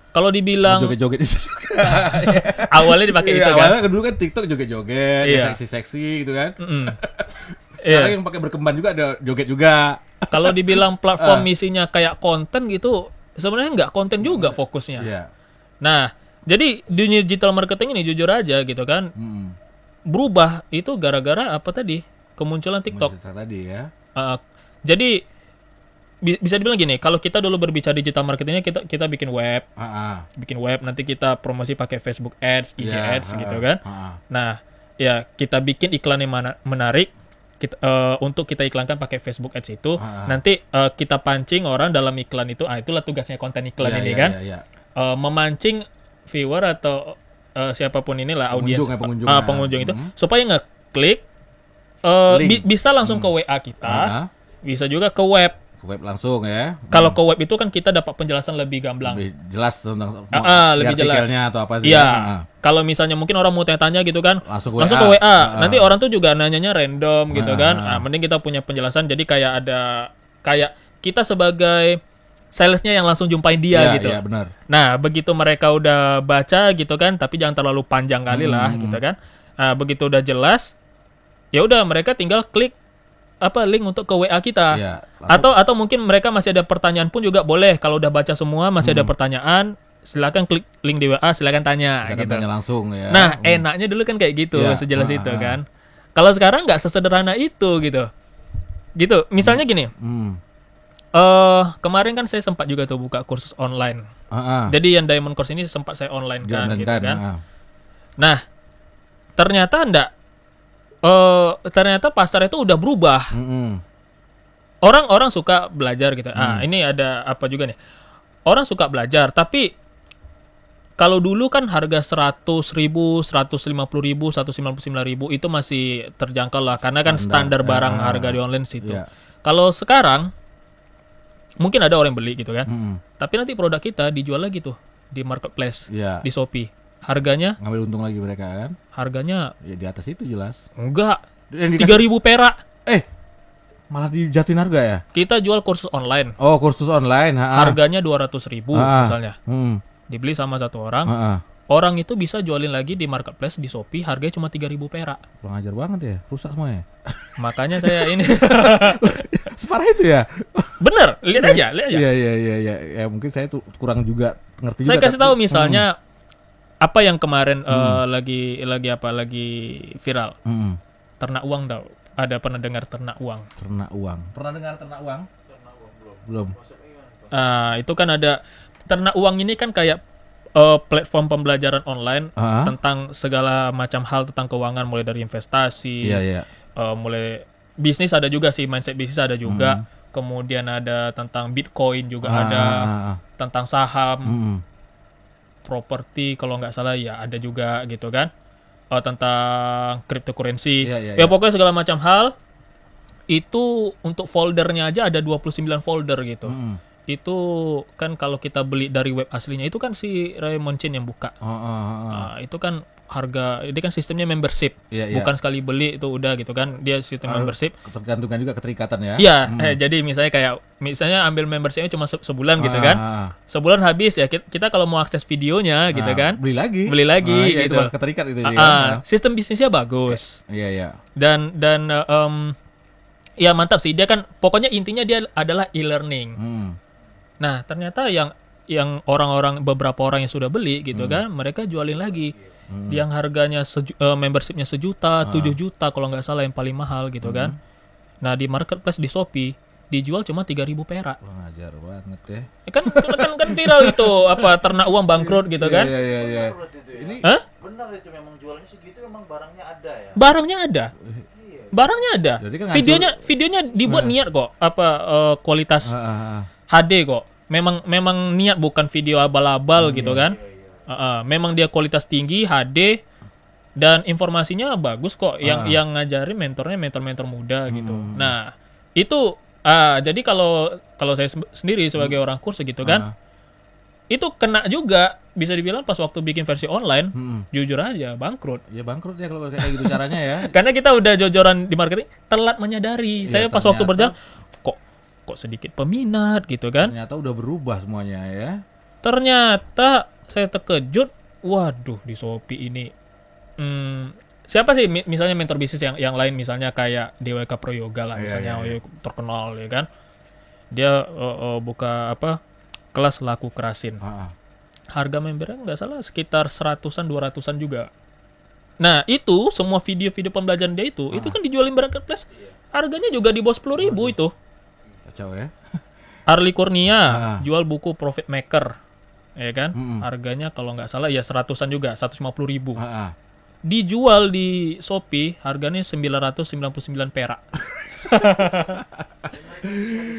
Kalau dibilang joget-joget di situ juga. Awalnya dipakai itu kan. Awalnya dulu kan TikTok joget-joget, seksi-seksi gitu kan. Sekarang yang pakai berkembang juga ada joget juga. Kalau dibilang platform misinya kayak konten gitu, sebenarnya nggak konten juga fokusnya. Nah, jadi dunia digital marketing ini jujur aja gitu kan, berubah itu gara-gara apa tadi? Kemunculan TikTok. Tadi ya. Jadi bisa dibilang gini, kalau kita dulu berbicara digital marketingnya kita bikin web, nanti kita promosi pakai Facebook Ads, IG Ads gitu kan. Nah, ya kita bikin iklan yang menarik. Untuk kita iklankan pakai Facebook Ads itu, nanti kita pancing orang dalam iklan itu. Itulah tugasnya konten iklan ini kan, memancing viewer atau siapapun inilah audiens pengunjung itu supaya ngeklik, bisa langsung ke WA kita, bisa juga ke web. Ke web langsung ya. Kalau ke web itu kan kita dapat penjelasan lebih gamblang, lebih jelas tentang lebih jelas atau apa sih. Iya. Kalau misalnya mungkin orang mau tanya-tanya gitu kan, langsung ke WA. Nanti orang tuh juga nanyanya random gitu kan. Mending kita punya penjelasan, jadi kayak kita sebagai salesnya yang langsung jumpain dia gitu. Iya, benar. Nah, begitu mereka udah baca gitu kan, tapi jangan terlalu panjang kali lah gitu kan. Nah, begitu udah jelas, ya udah mereka tinggal klik link untuk ke WA kita. Atau mungkin mereka masih ada pertanyaan pun juga boleh. Kalau udah baca semua masih ada pertanyaan, silakan klik link di WA, silakan tanya. Silakan tanya langsung ya. Nah, enaknya dulu kan kayak gitu, sejelas itu kan. Kalau sekarang nggak sesederhana itu gitu. Gitu. Misalnya gini. Kemarin kan saya sempat juga tuh buka kursus online. Jadi yang Diamond Course ini sempat saya online kan gitu kan. Nah, ternyata pasar itu udah berubah. Orang suka belajar gitu. Ini ada apa juga nih? Orang suka belajar, tapi kalau dulu kan harga 100.000, 150.000, 199.000 itu masih terjangkau lah, karena kan standar barang harga di online situ. Kalau sekarang mungkin ada orang yang beli gitu kan, tapi nanti produk kita dijual lagi tuh di marketplace, di Shopee. Harganya ngambil untung lagi mereka kan? Harganya ya di atas itu jelas. Enggak. 3.000 perak. Malah dijatuhin harga ya? Kita jual kursus online. Oh, kursus online. Harganya 200.000 misalnya. Dibeli sama satu orang. Orang itu bisa jualin lagi di marketplace di Shopee, harganya cuma 3.000 perak. Kurang ajar banget ya, rusak semua ya. Makanya saya ini separah itu ya. Bener, lihat aja. Iya. Ya mungkin saya tuh kurang juga ngerti. Saya kasih tahu misalnya apa yang kemarin lagi viral. Ternak uang tau? Ada pernah dengar ternak uang? Ternak uang. Pernah dengar ternak uang? Belum. Itu kan ada ternak uang ini kan kayak platform pembelajaran online tentang segala macam hal tentang keuangan, mulai dari investasi, mulai bisnis ada juga sih, mindset bisnis ada juga. Kemudian ada tentang Bitcoin juga ada, tentang saham, properti kalau nggak salah ya ada juga gitu kan. Tentang cryptocurrency. Ya pokoknya segala macam hal. Itu untuk foldernya aja ada 29 folder gitu. Itu kan kalau kita beli dari web aslinya itu kan si Raymond Chen yang buka. Itu kan harga ini kan sistemnya membership, Iya, iya. bukan sekali beli itu udah gitu kan, dia sistem membership. Tergantungan juga keterikatan ya. Iya, jadi misalnya ambil membershipnya cuma sebulan gitu kan, sebulan habis ya kita kalau mau akses videonya gitu kan, beli lagi ya gitu. Itu keterikat itu ya. Sistem bisnisnya bagus. Iya, iya. Dan ya mantap sih, dia kan pokoknya intinya dia adalah e-learning. Nah ternyata yang beberapa orang yang sudah beli gitu kan, mereka jualin lagi yang harganya membershipnya 1 juta, 7 juta kalau nggak salah yang paling mahal gitu kan. Nah di marketplace di Shopee dijual cuma 3.000 perak. Wah, ngajar banget ya. Kan viral itu apa ternak uang bangkrut gitu kan. Iya. Ini benar itu memang jualnya segitu, memang barangnya ada ya. Barangnya ada. Jadi kan videonya dibuat niat kok, kualitas HD kok. Memang niat, bukan video abal-abal gitu kan. Memang dia kualitas tinggi HD dan informasinya bagus kok. Yang ngajarin mentornya mentor muda gitu. Nah, itu jadi kalau saya sendiri sebagai orang kursus gitu kan, itu kena juga, bisa dibilang pas waktu bikin versi online, jujur aja bangkrut. Ya bangkrut ya kalau kayak gitu caranya ya. Karena kita udah jojoran di marketing, telat menyadari. Saya pas waktu berjalan kok sedikit peminat gitu kan. Ternyata udah berubah semuanya ya. Ternyata saya terkejut, waduh di Shopee ini siapa sih misalnya mentor bisnis yang lain, misalnya kayak DWK Pro Yoga lah misalnya, terkenal ya kan. Dia buka kelas laku kerasin. Harga membernya nggak salah sekitar 100-an 200-an juga. Nah itu semua video-video pembelajaran dia itu kan dijualin marketplace, harganya juga di bawah 10.000 itu. Kacau ya. Arli Kurnia jual buku Profit Maker, ya kan? Harganya kalau nggak salah ya 100-an juga, 150.000. Dijual di Shopee harganya 999 perak.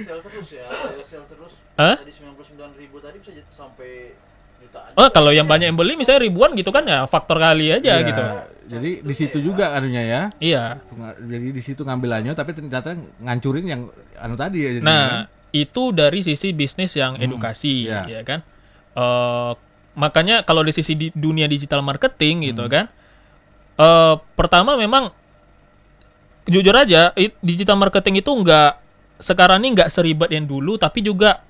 Sel terus ya, sel terus. Tadi 99.000 tadi bisa sampai jutaan. Kalau yang banyak yang beli misalnya ribuan gitu kan, ya faktor kali aja gitu. Jadi di situ juga anunya ya. Iya. Jadi di situ ngambilannya, tapi ternyata ngancurin yang tadi ya. Nah, itu dari sisi bisnis yang edukasi, ya kan. Makanya kalau di sisi dunia digital marketing gitu kan, pertama memang jujur aja digital marketing itu sekarang ini nggak seribet yang dulu, tapi juga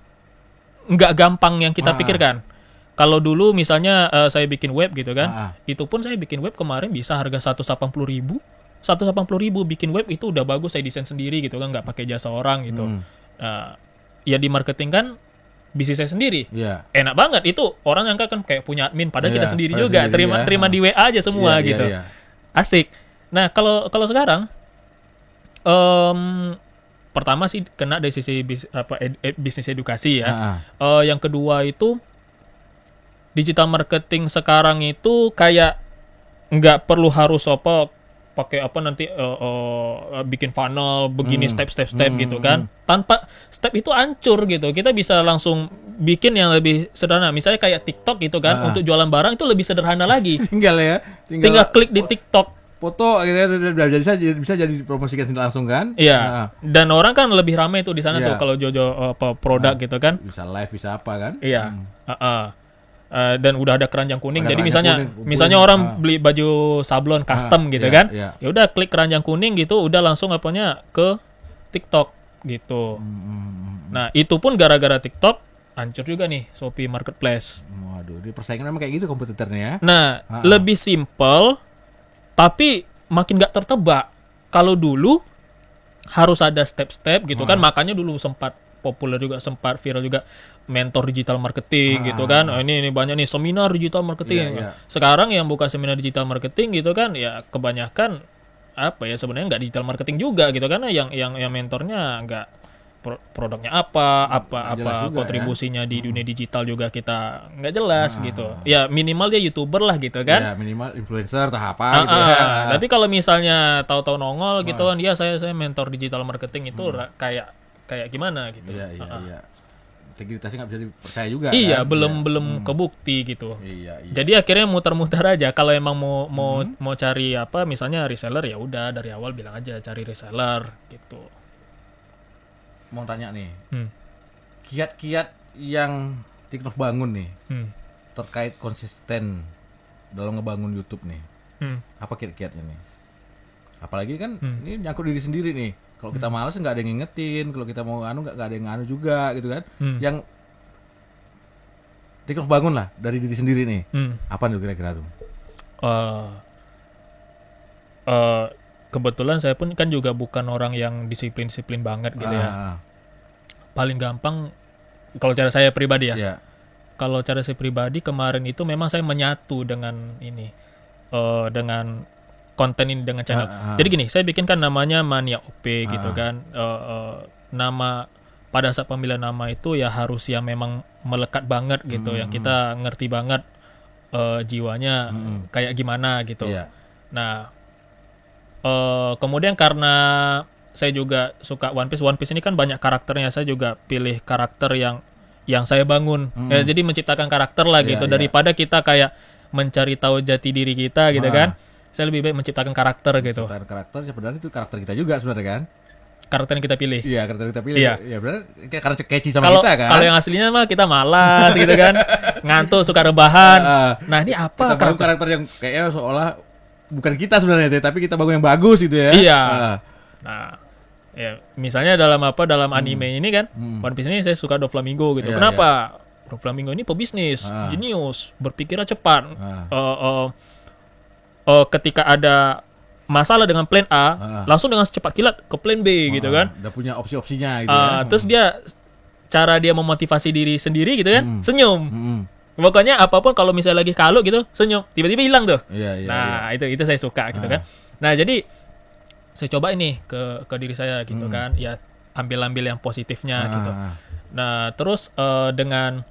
nggak gampang yang kita pikirkan. Kalau dulu misalnya saya bikin web gitu kan, itu pun saya bikin web kemarin bisa harga 180.000 bikin web itu udah bagus, saya desain sendiri gitu kan, nggak pakai jasa orang gitu. Ya di marketing kan bisnis saya sendiri, enak banget itu, orang yang kan kayak punya admin, padahal kita sendiri juga terima di WA aja semua gitu, asik. Nah kalau sekarang pertama sih kena dari sisi bisnis edukasi ya. Yang kedua itu digital marketing sekarang itu kayak nggak perlu harus pakai nanti bikin funnel begini step gitu kan. Tanpa step itu hancur gitu. Kita bisa langsung bikin yang lebih sederhana. Misalnya kayak TikTok gitu kan, untuk jualan barang itu lebih sederhana lagi. tinggal klik di TikTok. Foto gitu ya, bisa jadi dipromosikan langsung kan? Iya. Dan orang kan lebih ramai tuh di sana tuh kalau jojo produk gitu kan. Bisa live, bisa apa kan? Iya. Dan udah ada keranjang kuning. Jadi misalnya orang beli baju sablon custom gitu kan. Ya udah klik keranjang kuning gitu, udah langsung ke TikTok gitu. Nah, itu pun gara-gara TikTok hancur juga nih Shopee Marketplace. Waduh, di persaingan memang kayak gitu kompetitornya ya. Nah, lebih simple tapi makin gak tertebak. Kalau dulu harus ada step-step gitu kan, makanya dulu sempat populer juga, sempat viral juga mentor digital marketing gitu kan. Ini banyak nih seminar digital marketing. Sekarang yang buka seminar digital marketing gitu kan, ya kebanyakan sebenarnya nggak digital marketing juga gitu, karena yang mentornya nggak produknya apa kontribusinya di dunia digital juga kita nggak jelas gitu. Ya minimal dia YouTuber lah gitu kan. Ya minimal influencer atau apa gitu ya. Tapi kalau misalnya tahu-tahu nongol gitu kan, dia saya mentor digital marketing itu kayak gimana gitu. Iya. Integritasnya nggak bisa dipercaya juga. Iya, kan? belum kebukti gitu. Iya. Jadi akhirnya muter-muter aja. Kalau emang mau cari misalnya reseller, ya udah dari awal bilang aja cari reseller gitu. Mau tanya nih, kiat-kiat yang TikTok bangun nih terkait konsisten dalam ngebangun YouTube nih? Apa kiat-kiatnya nih? Apalagi kan ini nyangkut diri sendiri nih. Kalau kita malas nggak ada yang ngingetin, kalau kita mau anu nggak ada yang anu juga gitu kan. Yang kita harus bangun lah dari diri sendiri nih. Apa tuh kira-kira tuh? Kebetulan saya pun kan juga bukan orang yang disiplin banget gitu ya. Paling gampang kalau cara saya pribadi ya. Kalau cara saya pribadi kemarin itu memang saya menyatu dengan ini, dengan konten ini dengan channel. Jadi gini, saya bikin kan namanya Mania OP gitu kan. Nama pada saat pemilihan nama itu ya harus yang memang melekat banget gitu, yang kita ngerti banget jiwanya kayak gimana gitu. Nah, kemudian karena saya juga suka One Piece ini kan banyak karakternya, saya juga pilih karakter yang saya bangun. Jadi menciptakan karakter lah gitu, daripada kita kayak mencari tahu jati diri kita gitu kan. Saya lebih baik menciptakan karakter gitu. Menciptakan karakter sebenarnya itu karakter kita juga sebenarnya kan. Karakter yang kita pilih. Iya, karakter yang kita pilih. Iya. Ya benar kayak karakter catchy sama kita kan. Kalau yang aslinya mah kita malas gitu kan. Ngantuk, suka rebahan. Nah, ini apa? Kita bangun karakter yang kayaknya seolah bukan kita sebenarnya, tapi kita bangun yang bagus gitu ya. Iya. Nah, ya misalnya dalam anime ini kan, One Piece ini saya suka Doflamingo gitu. Kenapa? Doflamingo ini pebisnis, jenius, berpikirnya cepat. Ketika ada masalah dengan plan A, langsung dengan secepat kilat ke plan B gitu kan. Udah punya opsi-opsinya gitu ya. Terus cara dia memotivasi diri sendiri gitu kan, senyum. Pokoknya apapun kalau misalnya lagi kalut gitu, senyum, tiba-tiba hilang tuh. Itu saya suka gitu kan. Nah, jadi saya coba ini ke diri saya gitu kan, ya ambil yang positifnya gitu. Nah, terus dengan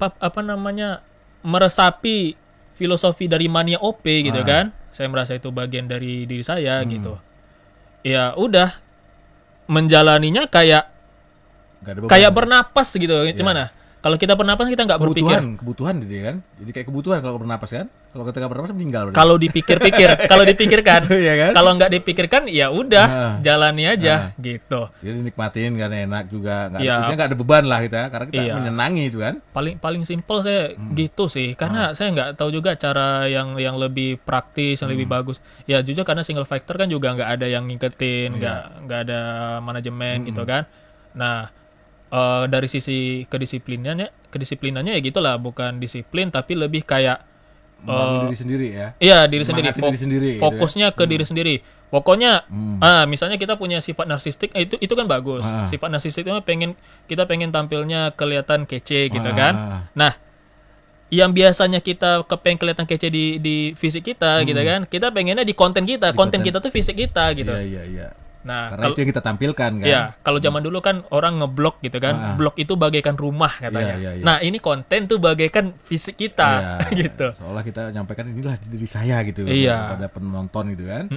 apa namanya, meresapi filosofi dari Mania OP gitu kan, saya merasa itu bagian dari diri saya gitu. Ya udah menjalaninya kayak bernapas gitu. Gimana? Kalau kita bernapas kita nggak berpikir. Kebutuhan gitu kan. Jadi kayak kebutuhan kalau bernapas kan. Kalau kita nggak bernapas meninggal. Kalau dipikirkan. Iya kan? Kalau nggak dipikirkan ya udah jalani aja gitu. Jadi nikmatin kan enak juga. Nggak ada beban lah kita. Karena kita menyenangi itu kan. Paling simpel saya gitu sih. Karena saya nggak tahu juga cara yang lebih praktis, yang lebih bagus. Ya jujur karena single factor kan juga nggak ada yang ngiketin, nggak ada manajemen gitu kan. Nah, dari sisi kedisiplinannya ya gitulah, bukan disiplin tapi lebih kayak membangun diri sendiri ya. Iya, diri sendiri. Diri sendiri Fokusnya gitu ya. ke diri sendiri. Pokoknya misalnya kita punya sifat narsistik, itu kan bagus. Sifat narsistik itu kita pengen tampilnya kelihatan kece gitu kan. Nah, yang biasanya kita pengen kelihatan kece di fisik kita gitu kan. Kita pengennya di konten kita. Konten kita tuh fisik kita gitu. Iya. Nah, karena itu yang kita tampilkan kan. Iya, kalau zaman dulu kan orang ngeblok gitu kan. Blok itu bagaikan rumah katanya. Iya. Nah, ini konten tuh bagaikan fisik kita gitu. Seolah kita nyampaikan inilah diri saya gitu pada penonton gitu kan.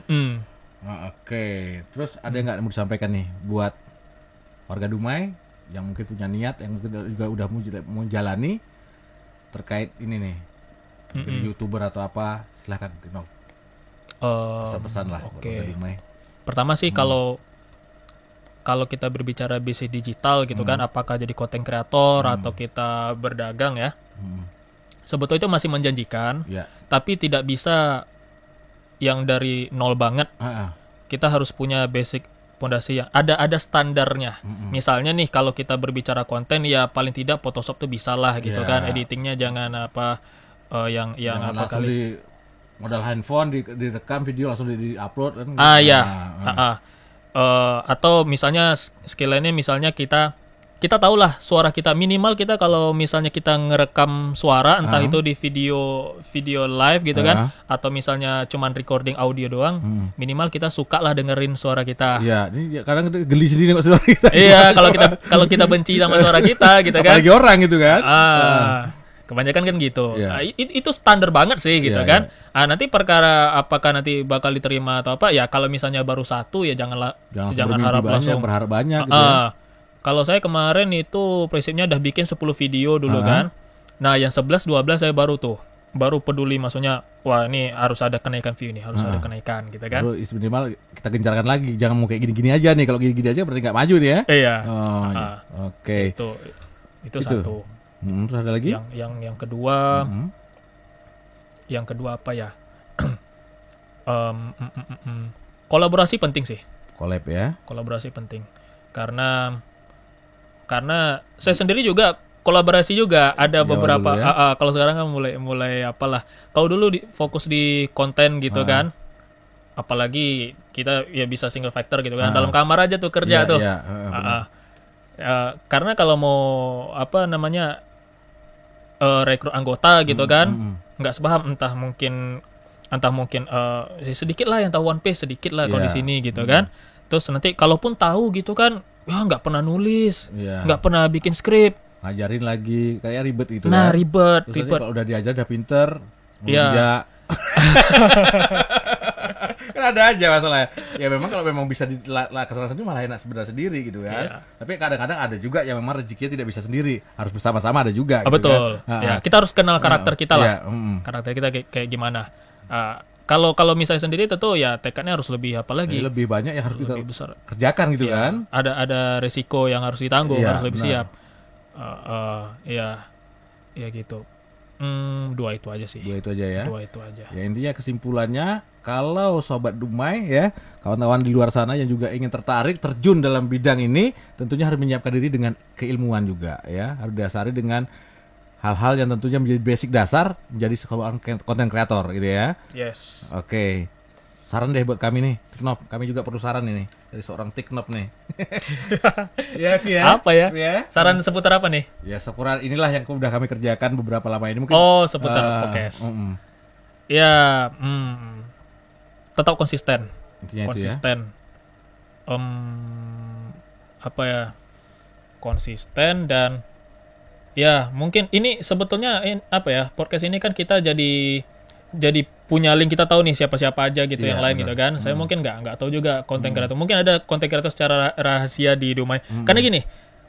Oke. Terus ada nggak yang mau disampaikan nih buat warga Dumai yang mungkin punya niat, yang mungkin juga udah mau jalani terkait ini nih. Mungkin YouTuber atau apa, silakan Tino. Pesan-pesan lah buat warga Dumai. Pertama sih kalau kita berbicara bisnis digital gitu kan, apakah jadi content creator atau kita berdagang ya, sebetulnya itu masih menjanjikan, tapi tidak bisa yang dari nol banget. Kita harus punya basic fondasi yang ada standarnya. Misalnya nih kalau kita berbicara konten ya paling tidak Photoshop tuh bisa lah gitu kan, editingnya jangan yang apa kali. Modal handphone direkam video langsung di-upload kan. Atau misalnya skill lainnya, misalnya kita tahulah suara kita, minimal kita kalau misalnya kita ngerekam suara entah itu di video live gitu kan, atau misalnya cuman recording audio doang, minimal kita suka lah dengerin suara kita. Iya, ini kadang geli sendiri kok suara kita. Iya, kalau kita benci sama suara kita gitu kan. Apalagi orang gitu kan. Kebanyakan kan gitu. Itu standar banget sih gitu kan. Nanti perkara apakah nanti bakal diterima atau apa ya, kalau misalnya baru satu ya jangan harap langsung berharap banyak gitu ya. Kalau saya kemarin itu prinsipnya udah bikin 10 video dulu kan. Nah, yang 11 12 saya baru peduli, maksudnya wah ini harus ada kenaikan view nih, harus ada kenaikan gitu kan. Baru minimal kita gencarkan lagi, jangan mau kayak gini-gini aja nih. Kalau gini-gini aja berarti nggak maju nih ya. Iya. Oke. Itu satu. Terus ada lagi? Yang kedua, Yang kedua apa ya? Kolaborasi penting sih. Collab ya. Kolaborasi penting. Karena saya sendiri juga kolaborasi juga ada Di awal beberapa. dulu ya. Kalau sekarang kan mulai apalah. Kalau dulu fokus di konten gitu kan. Apalagi kita ya bisa single factor gitu kan. Dalam kamar aja tuh kerja tuh. Iya, Karena kalau mau apa namanya rekrut anggota gitu kan, nggak sepaham entah mungkin sedikit lah yang tahu One Piece, sedikit lah kalau di sini gitu kan. Terus nanti kalaupun tahu gitu kan, ya nggak pernah nulis, nggak pernah bikin skrip, ngajarin lagi kayak ribet gitu nah kan. ribet. Terus nanti kalau udah diajar udah pinter, Iya. ngelunjak. Kan ada aja masalahnya. Ya memang kalau memang bisa dilaksanakan sendiri malah enak sebenarnya sendiri gitu kan. Iya. Tapi kadang-kadang ada juga yang memang rezekinya tidak bisa sendiri, harus bersama-sama ada juga. Gitu Betul. Kan? Ya, kita harus kenal karakter kita lah. Iya, Karakter kita kayak gimana. Kalau misalnya sendiri tentu ya tekadnya harus lebih apa lagi? lebih banyak yang harus kita Lebih besar. kerjakan gitu kan. Ada resiko yang harus ditanggung, Iya, harus lebih benar. siap. Ya gitu. Dua itu aja sih. Dua itu aja ya. Dua itu aja. Ya intinya kesimpulannya kalau sobat Dumai ya, kawan-kawan di luar sana yang juga ingin tertarik terjun dalam bidang ini, tentunya harus menyiapkan diri dengan keilmuan juga ya, harus didasari dengan hal-hal yang tentunya menjadi basic dasar menjadi seorang konten kreator gitu ya. Yes. Oke. Saran deh buat kami nih, Tiknop. Kami juga perlu saran ini dari seorang Tiknop nih. Ya, Ki, ya. Apa ya? Ya. Saran seputar apa nih? Ya seputar inilah yang udah kami kerjakan beberapa lama ini mungkin. Seputar podcast. mm-mm. Ya, tetap konsisten. Intinya itu ya. Konsisten. Apa ya? Konsisten dan ya mungkin ini sebetulnya apa ya? Podcast ini kan kita jadi punya link, kita tahu nih siapa-siapa aja gitu Iya, yang lain benar. gitu kan. Saya mungkin nggak tahu juga konten kreator. Mungkin ada konten kreator secara rahasia di Dumai. Karena gini,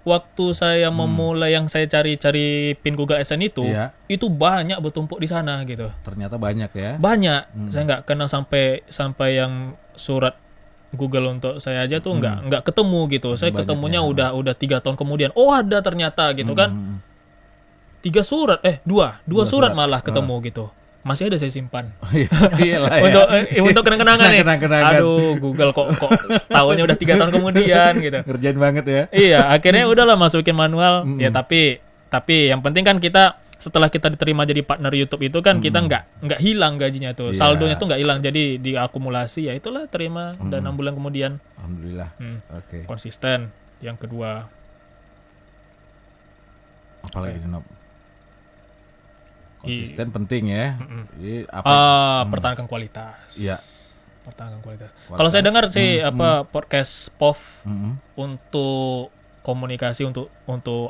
waktu saya memulai yang saya cari pin Google AdSense Iya. itu banyak bertumpuk di sana gitu. Ternyata banyak ya. Banyak. Saya nggak kenal sampai yang surat Google untuk saya aja tuh nggak ketemu gitu. Saya Banyak ketemunya ya. udah 3 tahun kemudian. Oh ada ternyata gitu kan. 3 surat, 2 surat malah ketemu gitu. Masih ada saya simpan. Iyalah ya. Untuk kenang-kenangan nih. Kenang-kenangan. Aduh, Google kok tahunya udah 3 tahun kemudian gitu. Ngerjain banget ya. Iya, akhirnya udahlah masukin manual. Ya tapi yang penting kan kita setelah kita diterima jadi partner YouTube itu kan kita nggak hilang gajinya tuh. Iya. Saldonya tuh nggak hilang, jadi diakumulasi ya itulah terima dan 6 bulan kemudian. Alhamdulillah. Oke. Konsisten. Yang kedua, Apalagi Nop? Konsisten penting ya. Jadi pertahankan kualitas. Iya. Pertahankan kualitas. Kalau saya dengar sih podcast POV untuk komunikasi untuk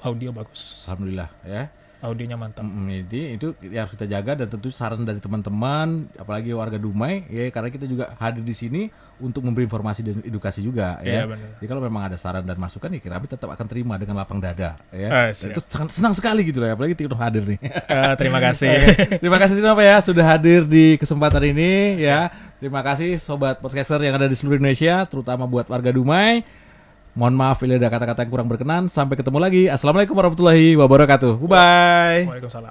audio bagus. Alhamdulillah ya. Audionya mantap. Jadi itu yang harus kita jaga, dan tentu saran dari teman-teman, apalagi warga Dumai ya, karena kita juga hadir di sini untuk memberi informasi dan edukasi juga ya. Iya, benar. Jadi kalau memang ada saran dan masukan ya kami tetap akan terima dengan lapang dada ya. Dan Siap. itu sangat senang sekali gitu loh, apalagi Tiknop hadir nih. Terima kasih. Terima kasih Tiknop ya sudah hadir di kesempatan ini ya. Terima kasih sobat podcaster yang ada di seluruh Indonesia, terutama buat warga Dumai. Mohon maaf bila ada kata-kata yang kurang berkenan. Sampai ketemu lagi. Assalamualaikum warahmatullahi wabarakatuh. Bye. Waalaikumsalam.